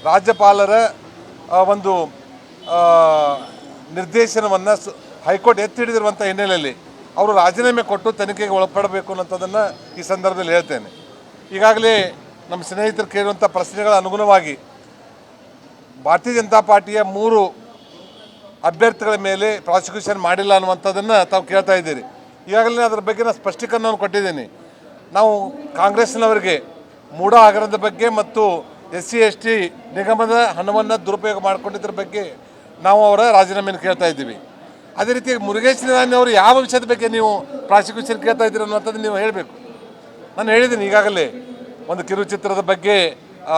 ರಾಜ್ಯಪಾಲರ ಒಂದು ನಿರ್ದೇಶನವನ್ನು ಹೈಕೋರ್ಟ್ ಎತ್ತಿ ಹಿಡಿದಿರುವಂಥ ಹಿನ್ನೆಲೆಯಲ್ಲಿ ಅವರು ರಾಜೀನಾಮೆ ಕೊಟ್ಟು ತನಿಖೆಗೆ ಒಳಪಡಬೇಕು ಅನ್ನೋಂಥದ್ದನ್ನು ಈ ಸಂದರ್ಭದಲ್ಲಿ ಹೇಳ್ತೇನೆ. ಈಗಾಗಲೇ ನಮ್ಮ ಸ್ನೇಹಿತರು ಕೇಳುವಂಥ ಪ್ರಶ್ನೆಗಳ ಅನುಗುಣವಾಗಿ ಭಾರತೀಯ ಜನತಾ ಪಾರ್ಟಿಯ 3 ಅಭ್ಯರ್ಥಿಗಳ ಮೇಲೆ ಪ್ರಾಸಿಕ್ಯೂಷನ್ ಮಾಡಿಲ್ಲ ಅನ್ನುವಂಥದ್ದನ್ನು ತಾವು ಕೇಳ್ತಾ ಇದ್ದೀರಿ. ಈಗಾಗಲೇ ಅದರ ಬಗ್ಗೆ ನಾನು ಸ್ಪಷ್ಟೀಕರಣವನ್ನು ಕೊಟ್ಟಿದ್ದೀನಿ. ನಾವು ಕಾಂಗ್ರೆಸ್ನವರಿಗೆ ಮೂಢ ಹಗರಣದ ಬಗ್ಗೆ ಮತ್ತು SC/ST ನಿಗಮದ ಹಣವನ್ನು ದುರುಪಯೋಗ ಮಾಡಿಕೊಂಡಿದ್ದರ ಬಗ್ಗೆ ನಾವು ಅವರ ರಾಜೀನಾಮೆಯನ್ನು ಕೇಳ್ತಾ ಇದ್ದೀವಿ. ಅದೇ ರೀತಿ ಮುರುಗೇಶ್ ನಿರಾಣಿ ಅವರು ಯಾವ ವಿಷಯದ ಬಗ್ಗೆ ನೀವು ಪ್ರಾಸಿಕ್ಯೂಷನ್ ಕೇಳ್ತಾ ಇದ್ದೀರಿ ಅನ್ನುವಂಥದ್ದು ನೀವು ಹೇಳಬೇಕು. ನಾನು ಹೇಳಿದ್ದೀನಿ ಈಗಾಗಲೇ ಒಂದು ಕಿರುಚಿತ್ರದ ಬಗ್ಗೆ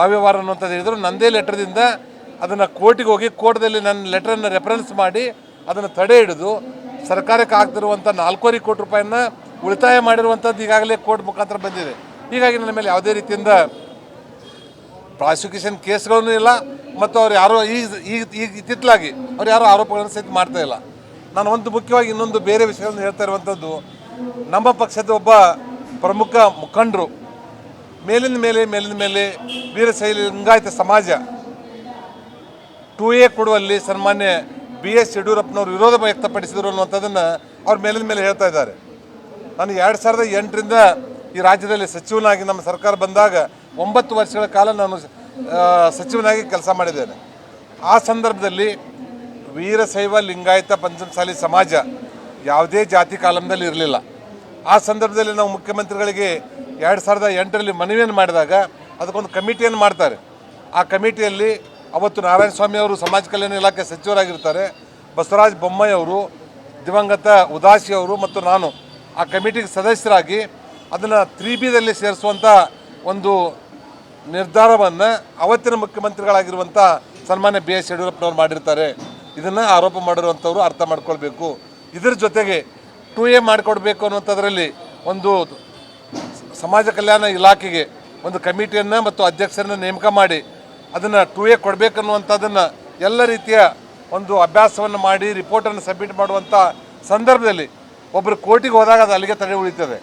ಅವ್ಯವಹಾರ ಅನ್ನುವಂಥದ್ದು ಹೇಳಿದ್ರು. ನನ್ನದೇ ಲೆಟರ್ದಿಂದ ಅದನ್ನು ಕೋರ್ಟಿಗೆ ಹೋಗಿ ಕೋರ್ಟ್ದಲ್ಲಿ ನನ್ನ ಲೆಟರನ್ನು ರೆಫರೆನ್ಸ್ ಮಾಡಿ ಅದನ್ನು ತಡೆ ಹಿಡಿದು ಸರ್ಕಾರಕ್ಕೆ ಆಗ್ತಿರುವಂಥ 4.5 ಕೋಟಿ ರೂಪಾಯಿನ ಉಳಿತಾಯ ಮಾಡಿರುವಂಥದ್ದು ಈಗಾಗಲೇ ಕೋರ್ಟ್ ಮುಖಾಂತರ ಬಂದಿದೆ. ಹೀಗಾಗಿ ನನ್ನ ಮೇಲೆ ಯಾವುದೇ ರೀತಿಯಿಂದ ಪ್ರಾಸಿಕ್ಯೂಷನ್ ಕೇಸ್ಗಳೂ ಇಲ್ಲ ಮತ್ತು ಅವ್ರು ಯಾರೋ ಈಗ ಇತ್ತಿತ್ತಲಾಗಿ ಅವ್ರು ಯಾರೋ ಆರೋಪಗಳನ್ನು ಸಹಿತ ಮಾಡ್ತಾ ಇಲ್ಲ. ನಾನು ಒಂದು ಮುಖ್ಯವಾಗಿ ಇನ್ನೊಂದು ಬೇರೆ ವಿಷಯಗಳನ್ನು ಹೇಳ್ತಾ ಇರುವಂಥದ್ದು, ನಮ್ಮ ಪಕ್ಷದ ಒಬ್ಬ ಪ್ರಮುಖ ಮುಖಂಡರು ಮೇಲಿನ ಮೇಲೆ ವೀರಶೈವ ಲಿಂಗಾಯತ ಸಮಾಜ 2A ಕೊಡುವಲ್ಲಿ ಸನ್ಮಾನ್ಯ BS ಯಡಿಯೂರಪ್ಪನವರು ವಿರೋಧ ವ್ಯಕ್ತಪಡಿಸಿದರು ಅನ್ನುವಂಥದ್ದನ್ನು ಅವ್ರ ಮೇಲಿನ ಮೇಲೆ ಹೇಳ್ತಾ ಇದ್ದಾರೆ. ನಾನು 2008ರಿಂದ ಈ ರಾಜ್ಯದಲ್ಲಿ ಸಚಿವನಾಗಿ ನಮ್ಮ ಸರ್ಕಾರ ಬಂದಾಗ 9 ವರ್ಷಗಳ ಕಾಲ ನಾನು ಸಚಿವನಾಗಿ ಕೆಲಸ ಮಾಡಿದ್ದೇನೆ. ಆ ಸಂದರ್ಭದಲ್ಲಿ ವೀರಶೈವ ಲಿಂಗಾಯತ ಪಂಚಮಸಾಲಿ ಸಮಾಜ ಯಾವುದೇ ಜಾತಿ ಕಾಲಂದಲ್ಲಿ ಇರಲಿಲ್ಲ. ಆ ಸಂದರ್ಭದಲ್ಲಿ ನಾವು ಮುಖ್ಯಮಂತ್ರಿಗಳಿಗೆ 2008ರಲ್ಲಿ ಮನವಿಯನ್ನು ಮಾಡಿದಾಗ ಅದಕ್ಕೊಂದು ಕಮಿಟಿಯನ್ನು ಮಾಡ್ತಾರೆ. ಆ ಕಮಿಟಿಯಲ್ಲಿ ಅವತ್ತು ನಾರಾಯಣಸ್ವಾಮಿ ಅವರು ಸಮಾಜ ಕಲ್ಯಾಣ ಇಲಾಖೆ ಸಚಿವರಾಗಿರ್ತಾರೆ, ಬಸವರಾಜ ಬೊಮ್ಮಾಯಿ ಅವರು, ದಿವಂಗತ ಉದಾಸಿ ಅವರು ಮತ್ತು ನಾನು ಆ ಕಮಿಟಿಗೆ ಸದಸ್ಯರಾಗಿ ಅದನ್ನು 3Bದಲ್ಲಿ ಸೇರಿಸುವಂಥ ಒಂದು ನಿರ್ಧಾರವನ್ನು ಅವತ್ತಿನ ಮುಖ್ಯಮಂತ್ರಿಗಳಾಗಿರುವಂಥ ಸನ್ಮಾನ್ಯ BS ಯಡಿಯೂರಪ್ಪನವರು ಮಾಡಿರ್ತಾರೆ. ಇದನ್ನು ಆರೋಪ ಮಾಡಿರುವಂಥವ್ರು ಅರ್ಥ ಮಾಡ್ಕೊಳ್ಬೇಕು. ಇದರ ಜೊತೆಗೆ 2A ಮಾಡಿಕೊಡ್ಬೇಕು ಅನ್ನುವಂಥದ್ರಲ್ಲಿ ಒಂದು ಸಮಾಜ ಕಲ್ಯಾಣ ಇಲಾಖೆಗೆ ಒಂದು ಕಮಿಟಿಯನ್ನು ಮತ್ತು ಅಧ್ಯಕ್ಷರನ್ನು ನೇಮಕ ಮಾಡಿ ಅದನ್ನು 2A ಕೊಡಬೇಕನ್ನುವಂಥದ್ದನ್ನು ಎಲ್ಲ ರೀತಿಯ ಒಂದು ಅಭ್ಯಾಸವನ್ನು ಮಾಡಿ ರಿಪೋರ್ಟನ್ನು ಸಬ್ಮಿಟ್ ಮಾಡುವಂಥ ಸಂದರ್ಭದಲ್ಲಿ ಒಬ್ಬರು ಕೋರ್ಟಿಗೆ ಹೋದಾಗ ಅದು ಅಲ್ಲಿಗೆ ತಡೆ ಉಳಿತದೆ.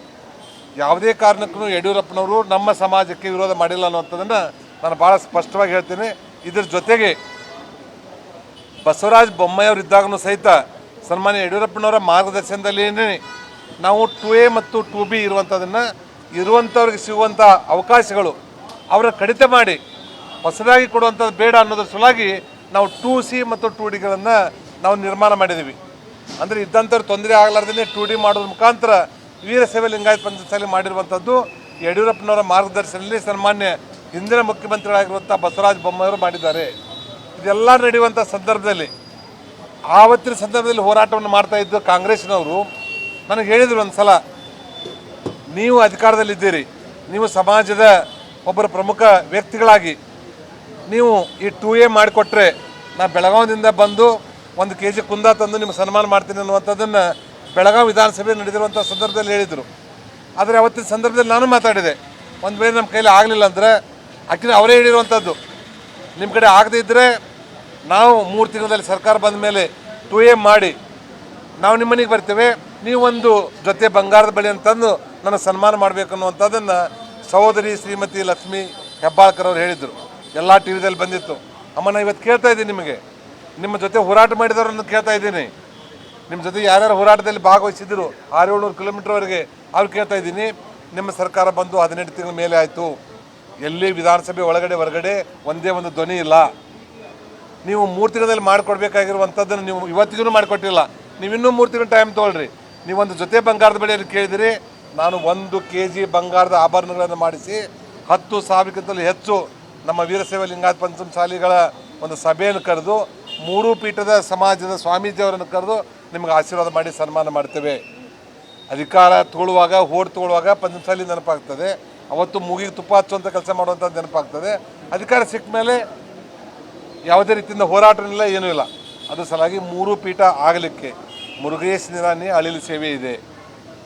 ಯಾವುದೇ ಕಾರಣಕ್ಕೂ ಯಡಿಯೂರಪ್ಪನವರು ನಮ್ಮ ಸಮಾಜಕ್ಕೆ ವಿರೋಧ ಮಾಡಿಲ್ಲ ಅನ್ನುವಂಥದ್ದನ್ನು ನಾನು ಭಾಳ ಸ್ಪಷ್ಟವಾಗಿ ಹೇಳ್ತೀನಿ. ಇದರ ಜೊತೆಗೆ ಬಸವರಾಜ ಬೊಮ್ಮಾಯಿ ಅವರು ಇದ್ದಾಗೂ ಸಹಿತ ಸನ್ಮಾನ್ಯ ಯಡಿಯೂರಪ್ಪನವರ ಮಾರ್ಗದರ್ಶನದಲ್ಲಿ ನಾವು 2A ಮತ್ತು 2B ಇರುವಂಥವ್ರಿಗೆ ಸಿಗುವಂಥ ಅವಕಾಶಗಳು ಅವರ ಕಡಿತ ಮಾಡಿ ಹೊಸದಾಗಿ ಕೊಡುವಂಥದ್ದು ಬೇಡ ಅನ್ನೋದ್ರ ಸಲುವಾಗಿ ನಾವು 2C ಮತ್ತು 2Dಗಳನ್ನು ನಾವು ನಿರ್ಮಾಣ ಮಾಡಿದ್ದೀವಿ. ಅಂದರೆ ಇದ್ದಂಥವ್ರು ತೊಂದರೆ ಆಗಲಾರ್ದೇ 2D ಮಾಡೋದ್ರ ಮುಖಾಂತರ ವೀರಶೈವ ಲಿಂಗಾಯತ ಪಂಚಮಸಾಲಿ ಮಾಡಿರುವಂಥದ್ದು ಯಡಿಯೂರಪ್ಪನವರ ಮಾರ್ಗದರ್ಶನದಲ್ಲಿ ಸನ್ಮಾನ್ಯ ಹಿಂದಿನ ಮುಖ್ಯಮಂತ್ರಿಗಳಾಗಿರುವಂಥ ಬಸವರಾಜ ಬೊಮ್ಮಾಯಿಯವರು ಮಾಡಿದ್ದಾರೆ. ಇದೆಲ್ಲ ನಡೆಯುವಂಥ ಸಂದರ್ಭದಲ್ಲಿ ಆವತ್ತಿನ ಸಂದರ್ಭದಲ್ಲಿ ಹೋರಾಟವನ್ನು ಮಾಡ್ತಾಯಿದ್ದು ಕಾಂಗ್ರೆಸ್ನವರು ನನಗೆ ಹೇಳಿದರು ಒಂದು ಸಲ, ನೀವು ಅಧಿಕಾರದಲ್ಲಿದ್ದೀರಿ, ನೀವು ಸಮಾಜದ ಒಬ್ಬರ ಪ್ರಮುಖ ವ್ಯಕ್ತಿಗಳಾಗಿ ನೀವು ಈ 2A ಮಾಡಿಕೊಟ್ರೆ ನಾ ಬೆಳಗಾವಿಯಿಂದ ಬಂದು 1 kg ಕುಂದ ತಂದು ನಿಮ್ಗೆ ಸನ್ಮಾನ ಮಾಡ್ತೀನಿ ಅನ್ನುವಂಥದ್ದನ್ನು ಬೆಳಗಾವಿ ವಿಧಾನಸಭೆ ನಡೆದಿರುವಂಥ ಸಂದರ್ಭದಲ್ಲಿ ಹೇಳಿದರು. ಆದರೆ ಅವತ್ತಿನ ಸಂದರ್ಭದಲ್ಲಿ ನಾನು ಮಾತಾಡಿದೆ, ಒಂದು ವೇಳೆ ನಮ್ಮ ಕೈಲಿ ಆಗಲಿಲ್ಲ ಅಂದರೆ ಅವರೇ ಹೇಳಿರುವಂಥದ್ದು, ನಿಮ್ಮ ಕಡೆ ಆಗದೇ ಇದ್ದರೆ ನಾವು 3 ತಿಂಗಳಲ್ಲಿ ಸರ್ಕಾರ ಬಂದ ಮೇಲೆ 2A ಮಾಡಿ ನಾವು ನಿಮ್ಮ ಮನೆಗೆ ಬರ್ತೇವೆ, ನೀವೊಂದು ಜೊತೆ ಬಂಗಾರದ ಬಳಿ ಅಂತಂದು ನನ್ನ ಸನ್ಮಾನ ಮಾಡಬೇಕು ಅನ್ನುವಂಥದ್ದನ್ನು ಸಹೋದರಿ ಶ್ರೀಮತಿ ಲಕ್ಷ್ಮೀ ಹೆಬ್ಬಾಳ್ಕರ್ ಅವರು ಹೇಳಿದರು. ಎಲ್ಲ TVದಲ್ಲಿ ಬಂದಿತ್ತು. ಅಮ್ಮ ನಾನು ಇವತ್ತು ಕೇಳ್ತಾ ಇದ್ದೀನಿ, ನಿಮಗೆ ನಿಮ್ಮ ಜೊತೆ ಹೋರಾಟ ಮಾಡಿದವರನ್ನು ಕೇಳ್ತಾ ಇದ್ದೀನಿ, ನಿಮ್ಮ ಜೊತೆ ಯಾರ್ಯಾರು ಹೋರಾಟದಲ್ಲಿ ಭಾಗವಹಿಸಿದ್ರು 600-700 ಕಿಲೋಮೀಟರ್ವರೆಗೆ ಅವ್ರು ಕೇಳ್ತಾ ಇದ್ದೀನಿ. ನಿಮ್ಮ ಸರ್ಕಾರ ಬಂದು 18 ತಿಂಗಳ ಮೇಲೆ ಆಯಿತು, ಎಲ್ಲಿ ವಿಧಾನಸಭೆ ಒಳಗಡೆ ಹೊರಗಡೆ ಒಂದೇ ಒಂದು ಧ್ವನಿ ಇಲ್ಲ. ನೀವು 3 ತಿಂಗಳಲ್ಲಿ ಮಾಡಿಕೊಡ್ಬೇಕಾಗಿರುವಂಥದ್ದನ್ನು ನೀವು ಇವತ್ತಿಗೂ ಮಾಡಿಕೊಟ್ಟಿಲ್ಲ. ನೀವು ಇನ್ನೂ 3 ತಿಂಗಳು ಟೈಮ್ ತೊಗೊಳ್ರಿ. ನೀವೊಂದು ಜೊತೆ ಬಂಗಾರದ ಬಳಿಯಲ್ಲಿ ಕೇಳಿದಿರಿ, ನಾನು 1 kg ಬಂಗಾರದ ಆಭರಣಗಳನ್ನು ಮಾಡಿಸಿ 10,000ಕ್ಕಿಂತಲೂ ಹೆಚ್ಚು ನಮ್ಮ ವೀರಶೈವ ಲಿಂಗಾಯತ ಪಂಚಮಸಾಲಿಗಳ ಒಂದು ಸಭೆಯನ್ನು ಕರೆದು 3 ಪೀಠದ ಸಮಾಜದ ಸ್ವಾಮೀಜಿಯವರನ್ನು ಕರೆದು ನಿಮಗೆ ಆಶೀರ್ವಾದ ಮಾಡಿ ಸನ್ಮಾನ ಮಾಡ್ತೇವೆ. ಅಧಿಕಾರ ತಗೊಳ್ಳುವಾಗ ತಗೊಳ್ಳುವಾಗ ಪಂಚಮಸಾಲಿ ನೆನಪಾಗ್ತದೆ, ಅವತ್ತು ಮೂಗಿಗೆ ತುಪ್ಪ ಹಚ್ಚುವಂಥ ಕೆಲಸ ಮಾಡುವಂಥದ್ದು ನೆನಪಾಗ್ತದೆ. ಅಧಿಕಾರ ಸಿಕ್ಕ ಮೇಲೆ ಯಾವುದೇ ರೀತಿಯಿಂದ ಹೋರಾಟವಿಲ್ಲ, ಏನೂ ಇಲ್ಲ. ಅದು ಸಲಾಗಿ 3 ಪೀಠ ಆಗಲಿಕ್ಕೆ ಮುರುಗೇಶ್ ನಿರಾಣಿ ಅಳಿಲು ಸೇವೆ ಇದೆ.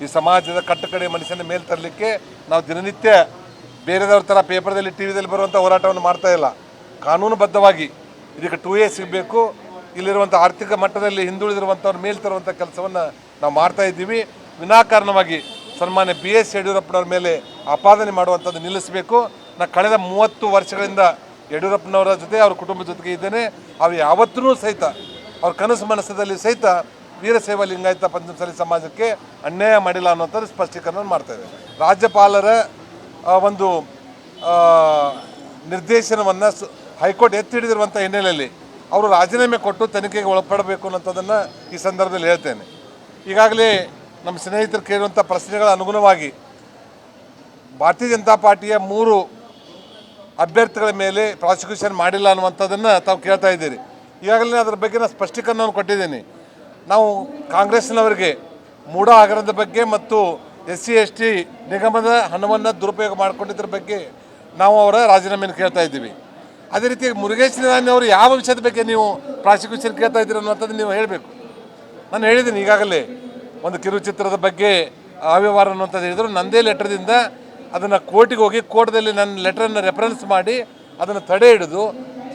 ಈ ಸಮಾಜದ ಕಟ್ಟಕಡೆ ಮನುಷ್ಯನ ಮೇಲೆ ತರಲಿಕ್ಕೆ ನಾವು ದಿನನಿತ್ಯ ಬೇರೆದವ್ರ ಥರ ಪೇಪರ್ದಲ್ಲಿ TVದಲ್ಲಿ ಬರುವಂಥ ಹೋರಾಟವನ್ನು ಮಾಡ್ತಾ ಇಲ್ಲ. ಕಾನೂನುಬದ್ಧವಾಗಿ ಇದಕ್ಕೆ 2A ಸಿಗಬೇಕು. ಇಲ್ಲಿರುವಂಥ ಆರ್ಥಿಕ ಮಟ್ಟದಲ್ಲಿ ಹಿಂದುಳಿದಿರುವಂಥವ್ರ ಮೇಲೆ ತರುವಂಥ ಕೆಲಸವನ್ನು ನಾವು ಮಾಡ್ತಾ ಇದ್ದೀವಿ. ವಿನಾಕಾರಣವಾಗಿ ಸನ್ಮಾನ್ಯ BS ಯಡಿಯೂರಪ್ಪನವ್ರ ಮೇಲೆ ಆಪಾದನೆ ಮಾಡುವಂಥದ್ದು ನಿಲ್ಲಿಸಬೇಕು. ಕಳೆದ 30 ವರ್ಷಗಳಿಂದ ಯಡಿಯೂರಪ್ಪನವರ ಜೊತೆ ಅವ್ರ ಕುಟುಂಬದ ಜೊತೆಗೆ ಇದ್ದೇನೆ. ಅವ್ರು ಯಾವತ್ತೂ ಸಹಿತ ಅವ್ರ ಕನಸು ಮನಸ್ಸದಲ್ಲಿ ಸಹಿತ ವೀರಶೈವ ಲಿಂಗಾಯತ ಪಂಚಮಸಾಲಿ ಸಮಾಜಕ್ಕೆ ಅನ್ಯಾಯ ಮಾಡಿಲ್ಲ ಅನ್ನೋಂಥದ್ದು ಸ್ಪಷ್ಟೀಕರಣ ಮಾಡ್ತಾಯಿದೆ. ರಾಜ್ಯಪಾಲರ ಒಂದು ನಿರ್ದೇಶನವನ್ನು ಹೈಕೋರ್ಟ್ ಎತ್ತಿ ಹಿಡಿದಿರುವಂಥ ಹಿನ್ನೆಲೆಯಲ್ಲಿ ಅವರು ರಾಜೀನಾಮೆ ಕೊಟ್ಟು ತನಿಖೆಗೆ ಒಳಪಡಬೇಕು ಅನ್ನೋಂಥದ್ದನ್ನು ಈ ಸಂದರ್ಭದಲ್ಲಿ ಹೇಳ್ತೇನೆ. ಈಗಾಗಲೇ ನಮ್ಮ ಸ್ನೇಹಿತರು ಕೇಳುವಂಥ ಪ್ರಶ್ನೆಗಳ ಅನುಗುಣವಾಗಿ ಭಾರತೀಯ ಜನತಾ ಪಾರ್ಟಿಯ 3 ಅಭ್ಯರ್ಥಿಗಳ ಮೇಲೆ ಪ್ರಾಸಿಕ್ಯೂಷನ್ ಮಾಡಿಲ್ಲ ಅನ್ನುವಂಥದ್ದನ್ನು ತಾವು ಕೇಳ್ತಾ ಇದ್ದೀರಿ. ಈಗಾಗಲೇ ಅದರ ಬಗ್ಗೆ ನಾನು ಸ್ಪಷ್ಟೀಕರಣವನ್ನು ಕೊಟ್ಟಿದ್ದೀನಿ. ನಾವು ಕಾಂಗ್ರೆಸ್ನವರಿಗೆ ಮೂಢ ಹಗರಣದ ಬಗ್ಗೆ ಮತ್ತು SC/ST ನಿಗಮದ ಹಣವನ್ನು ದುರುಪಯೋಗ ಮಾಡಿಕೊಂಡಿದ್ದರ ಬಗ್ಗೆ ನಾವು ಅವರ ರಾಜೀನಾಮೆಯನ್ನು ಕೇಳ್ತಾ ಇದ್ದೀವಿ. ಅದೇ ರೀತಿ ಮುರುಗೇಶ್ ನಿರಾಣಿ ಅವರು ಯಾವ ವಿಷಯದ ಬಗ್ಗೆ ನೀವು ಪ್ರಾಸಿಕ್ಯೂಷನ್ ಕೇಳ್ತಾ ಇದ್ದೀರಿ ಅನ್ನುವಂಥದ್ದು ನೀವು ಹೇಳಬೇಕು. ನಾನು ಹೇಳಿದ್ದೀನಿ ಈಗಾಗಲೇ ಒಂದು ಕಿರುಚಿತ್ರದ ಬಗ್ಗೆ ಅವ್ಯವಹಾರ ಅನ್ನುವಂಥದ್ದು ಹೇಳಿದ್ರು. ನನ್ನದೇ ಲೆಟರ್ದಿಂದ ಅದನ್ನು ಕೋರ್ಟಿಗೆ ಹೋಗಿ ಕೋರ್ಟ್ದಲ್ಲಿ ನನ್ನ ಲೆಟರನ್ನು ರೆಫರೆನ್ಸ್ ಮಾಡಿ ಅದನ್ನು ತಡೆ ಹಿಡಿದು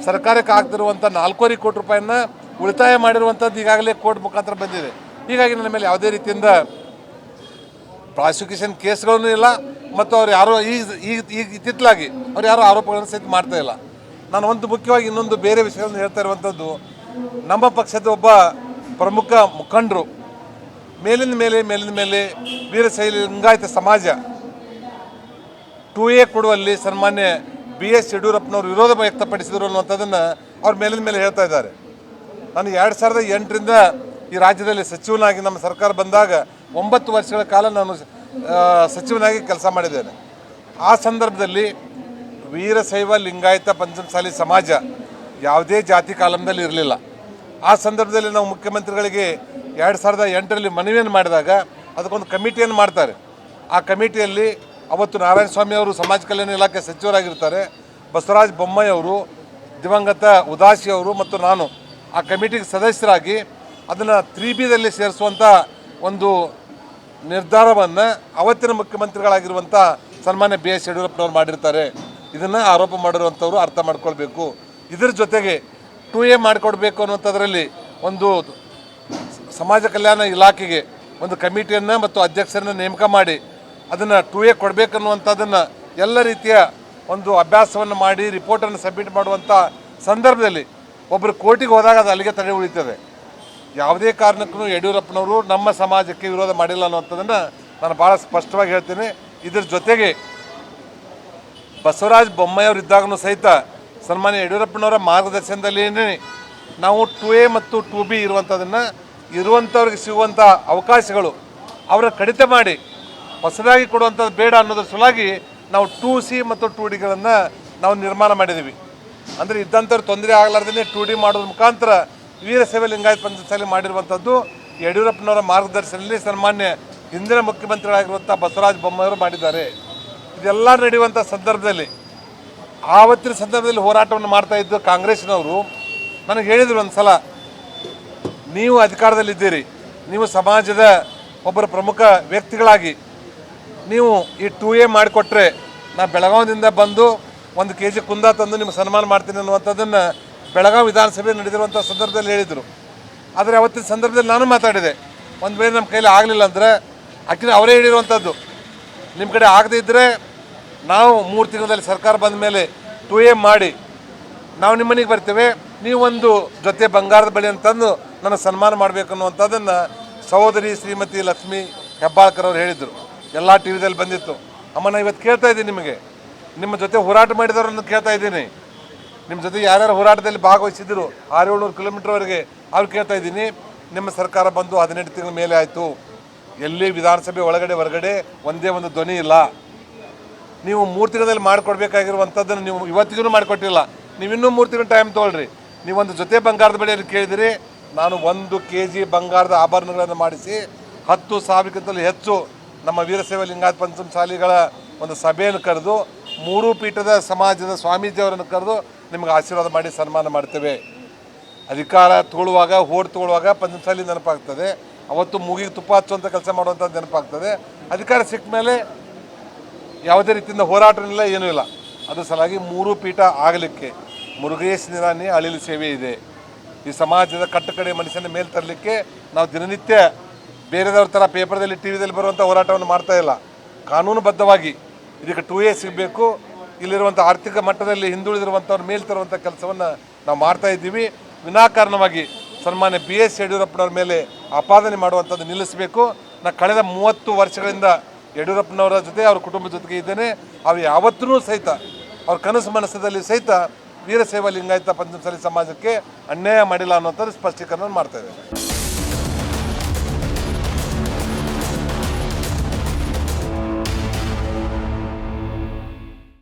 ಸರ್ಕಾರಕ್ಕೆ ಆಗ್ತಿರುವಂಥ 4.5 ಕೋಟಿ ರೂಪಾಯಿನ ಉಳಿತಾಯ ಮಾಡಿರುವಂಥದ್ದು ಈಗಾಗಲೇ ಕೋರ್ಟ್ ಮುಖಾಂತರ ಬಂದಿದೆ. ಹೀಗಾಗಿ ನನ್ನ ಮೇಲೆ ಯಾವುದೇ ರೀತಿಯಿಂದ ಪ್ರಾಸಿಕ್ಯೂಷನ್ ಕೇಸ್ಗಳೂ ಇಲ್ಲ ಮತ್ತು ಅವ್ರು ಯಾರೋ ಈಗ ಇತ್ತಿತ್ತಲಾಗಿ ಅವ್ರು ಯಾರೋ ಆರೋಪಗಳನ್ನು ಸಹಿತ ಮಾಡ್ತಾ ಇಲ್ಲ. ನಾನು ಒಂದು ಮುಖ್ಯವಾಗಿ ಇನ್ನೊಂದು ಬೇರೆ ವಿಷಯಗಳನ್ನು ಹೇಳ್ತಾ ಇರುವಂಥದ್ದು, ನಮ್ಮ ಪಕ್ಷದ ಒಬ್ಬ ಪ್ರಮುಖ ಮುಖಂಡರು ಮೇಲಿನ ಮೇಲೆ ವೀರಶೈವ ಲಿಂಗಾಯತ ಸಮಾಜ 2A ಕೊಡುವಲ್ಲಿ ಸನ್ಮಾನ್ಯ BS ಯಡಿಯೂರಪ್ಪನವರು ವಿರೋಧ ವ್ಯಕ್ತಪಡಿಸಿದರು ಅನ್ನುವಂಥದ್ದನ್ನು ಅವ್ರ ಮೇಲಿನ ಮೇಲೆ ಹೇಳ್ತಾ ಇದ್ದಾರೆ. ನಾನು 2008ರಿಂದ ಈ ರಾಜ್ಯದಲ್ಲಿ ಸಚಿವನಾಗಿ ನಮ್ಮ ಸರ್ಕಾರ ಬಂದಾಗ 9 ವರ್ಷಗಳ ಕಾಲ ನಾನು ಸಚಿವನಾಗಿ ಕೆಲಸ ಮಾಡಿದ್ದೇನೆ. ಆ ಸಂದರ್ಭದಲ್ಲಿ ವೀರಶೈವ ಲಿಂಗಾಯತ ಪಂಚಮಸಾಲಿ ಸಮಾಜ ಯಾವುದೇ ಜಾತಿ ಕಾಲಂದಲ್ಲಿ ಇರಲಿಲ್ಲ. ಆ ಸಂದರ್ಭದಲ್ಲಿ ನಾವು ಮುಖ್ಯಮಂತ್ರಿಗಳಿಗೆ 2008ರಲ್ಲಿ ಮನವಿಯನ್ನು ಮಾಡಿದಾಗ ಅದಕ್ಕೊಂದು ಕಮಿಟಿಯನ್ನು ಮಾಡ್ತಾರೆ. ಆ ಕಮಿಟಿಯಲ್ಲಿ ಅವತ್ತು ನಾರಾಯಣಸ್ವಾಮಿ ಅವರು ಸಮಾಜ ಕಲ್ಯಾಣ ಇಲಾಖೆ ಸಚಿವರಾಗಿರ್ತಾರೆ, ಬಸವರಾಜ ಬೊಮ್ಮಾಯಿ ಅವರು, ದಿವಂಗತ ಉದಾಸಿ ಅವರು ಮತ್ತು ನಾನು ಆ ಕಮಿಟಿಗೆ ಸದಸ್ಯರಾಗಿ ಅದನ್ನು 3Bದಲ್ಲಿ ಸೇರಿಸುವಂಥ ಒಂದು ನಿರ್ಧಾರವನ್ನು ಅವತ್ತಿನ ಮುಖ್ಯಮಂತ್ರಿಗಳಾಗಿರುವಂಥ ಸನ್ಮಾನ್ಯ BS ಯಡಿಯೂರಪ್ಪನವ್ರು ಮಾಡಿರ್ತಾರೆ. ಇದನ್ನು ಆರೋಪ ಮಾಡಿರುವಂಥವ್ರು ಅರ್ಥ ಮಾಡ್ಕೊಳ್ಬೇಕು. ಇದರ ಜೊತೆಗೆ 2A ಮಾಡಿಕೊಡ್ಬೇಕು ಅನ್ನುವಂಥದ್ರಲ್ಲಿ ಒಂದು ಸಮಾಜ ಕಲ್ಯಾಣ ಇಲಾಖೆಗೆ ಒಂದು ಕಮಿಟಿಯನ್ನು ಮತ್ತು ಅಧ್ಯಕ್ಷರನ್ನು ನೇಮಕ ಮಾಡಿ ಅದನ್ನು 2A ಕೊಡಬೇಕನ್ನುವಂಥದ್ದನ್ನು ಎಲ್ಲ ರೀತಿಯ ಒಂದು ಅಭ್ಯಾಸವನ್ನು ಮಾಡಿ ರಿಪೋರ್ಟನ್ನು ಸಬ್ಮಿಟ್ ಮಾಡುವಂಥ ಸಂದರ್ಭದಲ್ಲಿ ಒಬ್ಬರು ಕೋರ್ಟಿಗೆ ಹೋದಾಗ ಅದು ಅಲ್ಲಿಗೆ ತಡೆ ಉಳಿತದೆ. ಯಾವುದೇ ಕಾರಣಕ್ಕೂ ಯಡಿಯೂರಪ್ಪನವರು ನಮ್ಮ ಸಮಾಜಕ್ಕೆ ವಿರೋಧ ಮಾಡಿಲ್ಲ ಅನ್ನುವಂಥದ್ದನ್ನು ನಾನು ಭಾಳ ಸ್ಪಷ್ಟವಾಗಿ ಹೇಳ್ತೀನಿ. ಇದ್ರ ಜೊತೆಗೆ ಬಸವರಾಜ ಬೊಮ್ಮಾಯಿ ಅವರು ಇದ್ದಾಗೂ ಸಹಿತ ಸನ್ಮಾನ್ಯ ಯಡಿಯೂರಪ್ಪನವರ ಮಾರ್ಗದರ್ಶನದಲ್ಲಿ ನಾವು 2A ಮತ್ತು 2B ಇರುವಂಥವ್ರಿಗೆ ಸಿಗುವಂಥ ಅವಕಾಶಗಳು ಅವರ ಕಡಿತ ಮಾಡಿ ಹೊಸದಾಗಿ ಕೊಡುವಂಥದ್ದು ಬೇಡ ಅನ್ನೋದ್ರ ಸಲುವಾಗಿ ನಾವು 2C ಮತ್ತು 2Dಗಳನ್ನು ನಾವು ನಿರ್ಮಾಣ ಮಾಡಿದ್ದೀವಿ. ಅಂದರೆ ಇದ್ದಂಥವ್ರು ತೊಂದರೆ ಆಗಲಾರ್ದೇ 2D ಮಾಡೋದ್ರ ಮುಖಾಂತರ ವೀರಶೈವ ಲಿಂಗಾಯತ ಪಂಚಮಸಾಲಿ ಮಾಡಿರುವಂಥದ್ದು ಯಡಿಯೂರಪ್ಪನವರ ಮಾರ್ಗದರ್ಶನದಲ್ಲಿ ಸನ್ಮಾನ್ಯ ಹಿಂದಿನ ಮುಖ್ಯಮಂತ್ರಿಗಳಾಗಿರುವಂಥ ಬಸವರಾಜ ಬೊಮ್ಮಾಯಿಯವರು ಮಾಡಿದ್ದಾರೆ. ಇದೆಲ್ಲ ನಡೆಯುವಂಥ ಸಂದರ್ಭದಲ್ಲಿ ಆವತ್ತಿನ ಸಂದರ್ಭದಲ್ಲಿ ಹೋರಾಟವನ್ನು ಮಾಡ್ತಾಯಿದ್ದು ಕಾಂಗ್ರೆಸ್ನವರು ನನಗೆ ಹೇಳಿದರು ಒಂದು ಸಲ, ನೀವು ಅಧಿಕಾರದಲ್ಲಿದ್ದೀರಿ, ನೀವು ಸಮಾಜದ ಒಬ್ಬರ ಪ್ರಮುಖ ವ್ಯಕ್ತಿಗಳಾಗಿ ನೀವು ಈ 2A ಮಾಡಿಕೊಟ್ರೆ ನಾ ಬೆಳಗಾವಿಯಿಂದ ಬಂದು 1 kg ಕುಂದ ತಂದು ನಿಮ್ಗೆ ಸನ್ಮಾನ ಮಾಡ್ತೀನಿ ಅನ್ನುವಂಥದ್ದನ್ನು ಬೆಳಗಾವಿ ವಿಧಾನಸಭೆ ನಡೆದಿರುವಂಥ ಸಂದರ್ಭದಲ್ಲಿ ಹೇಳಿದರು. ಆದರೆ ಅವತ್ತಿನ ಸಂದರ್ಭದಲ್ಲಿ ನಾನು ಮಾತಾಡಿದೆ, ಒಂದು ವೇಳೆ ನಮ್ಮ ಕೈಲಿ ಆಗಲಿಲ್ಲ ಅಂದರೆ ಆಕಿನ ಅವರೇ ಹೇಳಿರುವಂಥದ್ದು, ನಿಮ್ಮ ಕಡೆ ಆಗದೇ ಇದ್ದರೆ ನಾವು 3 ತಿಂಗಳಲ್ಲಿ ಸರ್ಕಾರ ಬಂದ ಮೇಲೆ 2A ಮಾಡಿ ನಾವು ನಿಮ್ಮ ಮನೆಗೆ ಬರ್ತೇವೆ, ನೀವೊಂದು ಜೊತೆ ಬಂಗಾರದ ಬಳಿ ಅಂತಂದು ನನ್ನ ಸನ್ಮಾನ ಮಾಡಬೇಕು ಅನ್ನುವಂಥದ್ದನ್ನು ಸಹೋದರಿ ಶ್ರೀಮತಿ ಲಕ್ಷ್ಮೀ ಹೆಬ್ಬಾಳ್ಕರ್ ಅವರು ಹೇಳಿದರು. ಎಲ್ಲ TVದಲ್ಲಿ ಬಂದಿತ್ತು. ಅಮ್ಮ ನಾನು ಇವತ್ತು ಕೇಳ್ತಾ ಇದ್ದೀನಿ, ನಿಮಗೆ ನಿಮ್ಮ ಜೊತೆ ಹೋರಾಟ ಮಾಡಿದವರನ್ನು ಕೇಳ್ತಾ ಇದ್ದೀನಿ, ನಿಮ್ಮ ಜೊತೆ ಯಾರ್ಯಾರು ಹೋರಾಟದಲ್ಲಿ ಭಾಗವಹಿಸಿದ್ರು 600-700 ಕಿಲೋಮೀಟರ್ವರೆಗೆ ಅವ್ರು ಕೇಳ್ತಾ ಇದ್ದೀನಿ. ನಿಮ್ಮ ಸರ್ಕಾರ ಬಂದು 18 ತಿಂಗಳ ಮೇಲೆ ಆಯಿತು, ಎಲ್ಲಿ ವಿಧಾನಸಭೆ ಒಳಗಡೆ ಹೊರಗಡೆ ಒಂದೇ ಒಂದು ಧ್ವನಿ ಇಲ್ಲ. ನೀವು 3 ತಿಂಗಳಲ್ಲಿ ಮಾಡಿಕೊಡ್ಬೇಕಾಗಿರುವಂಥದ್ದನ್ನು ನೀವು ಇವತ್ತಿಗೂ ಮಾಡಿಕೊಟ್ಟಿಲ್ಲ. ನೀವು ಇನ್ನೂ 3 ತಿಂಗಳು ಟೈಮ್ ತೊಗೊಳ್ರಿ. ನೀವೊಂದು ಜೊತೆ ಬಂಗಾರದ ಬಳಿಯಲ್ಲಿ ಕೇಳಿದಿರಿ, ನಾನು 1 kg ಬಂಗಾರದ ಆಭರಣಗಳನ್ನು ಮಾಡಿಸಿ 10,000ಕ್ಕಿಂತಲೂ ಹೆಚ್ಚು ನಮ್ಮ ವೀರಶೈವ ಲಿಂಗಾಯತ ಪಂಚಮಸಾಲಿಗಳ ಒಂದು ಸಭೆಯನ್ನು ಕರೆದು 3 ಪೀಠದ ಸಮಾಜದ ಸ್ವಾಮೀಜಿಯವರನ್ನು ಕರೆದು ನಿಮಗೆ ಆಶೀರ್ವಾದ ಮಾಡಿ ಸನ್ಮಾನ ಮಾಡ್ತೇವೆ. ಅಧಿಕಾರ ತಗೊಳ್ಳುವಾಗ ತಗೊಳ್ಳುವಾಗ ಪಂಚಮಸಾಲಿ ನೆನಪಾಗ್ತದೆ, ಅವತ್ತು ಮೂಗಿಗೆ ತುಪ್ಪ ಹಚ್ಚುವಂಥ ಕೆಲಸ ಮಾಡುವಂಥದ್ದು ನೆನಪಾಗ್ತದೆ. ಅಧಿಕಾರ ಸಿಕ್ಕ ಮೇಲೆ ಯಾವುದೇ ರೀತಿಯಿಂದ ಹೋರಾಟವಿಲ್ಲ, ಏನೂ ಇಲ್ಲ. ಅದು ಸಲಾಗಿ 3 ಪೀಠ ಆಗಲಿಕ್ಕೆ ಮುರುಗೇಶ್ ನಿರಾಣಿ ಅಳಿಲು ಸೇವೆ ಇದೆ. ಈ ಸಮಾಜದ ಕಟ್ಟಕಡೆ ಮನುಷ್ಯನ ಮೇಲೆ ತರಲಿಕ್ಕೆ ನಾವು ದಿನನಿತ್ಯ ಬೇರೆದವ್ರ ಥರ ಪೇಪರ್ದಲ್ಲಿ TVದಲ್ಲಿ ಬರುವಂಥ ಹೋರಾಟವನ್ನು ಮಾಡ್ತಾ ಇಲ್ಲ. ಕಾನೂನುಬದ್ಧವಾಗಿ ಇದಕ್ಕೆ 2A ಸಿಗಬೇಕು, ಇಲ್ಲಿರುವಂಥ ಆರ್ಥಿಕ ಮಟ್ಟದಲ್ಲಿ ಹಿಂದುಳಿದಿರುವಂಥವ್ರ ಮೇಲೆ ತರುವಂಥ ಕೆಲಸವನ್ನು ನಾವು ಮಾಡ್ತಾ ಇದ್ದೀವಿ. ವಿನಾಕಾರಣವಾಗಿ ಸನ್ಮಾನ್ಯ BS ಯಡಿಯೂರಪ್ಪನವ್ರ ಮೇಲೆ ಆಪಾದನೆ ಮಾಡುವಂಥದ್ದು ನಿಲ್ಲಿಸಬೇಕು. ನಾನು ಕಳೆದ 30 ವರ್ಷಗಳಿಂದ ಯಡಿಯೂರಪ್ಪನವರ ಜೊತೆ ಅವ್ರ ಕುಟುಂಬದ ಜೊತೆಗೆ ಇದ್ದೇನೆ. ಅವ್ರು ಯಾವತ್ತೂ ಸಹಿತ ಅವ್ರ ಕನಸು ಮನಸ್ಸದಲ್ಲಿ ಸಹಿತ ವೀರಶೈವ ಲಿಂಗಾಯತ ಪಂಚಮಸಾಲಿ ಸಮಾಜಕ್ಕೆ ಅನ್ಯಾಯ ಮಾಡಿಲ್ಲ ಅನ್ನೋಂಥದ್ದು ಸ್ಪಷ್ಟೀಕರಣ ಮಾಡ್ತಾ ಇದ್ದೇನೆ.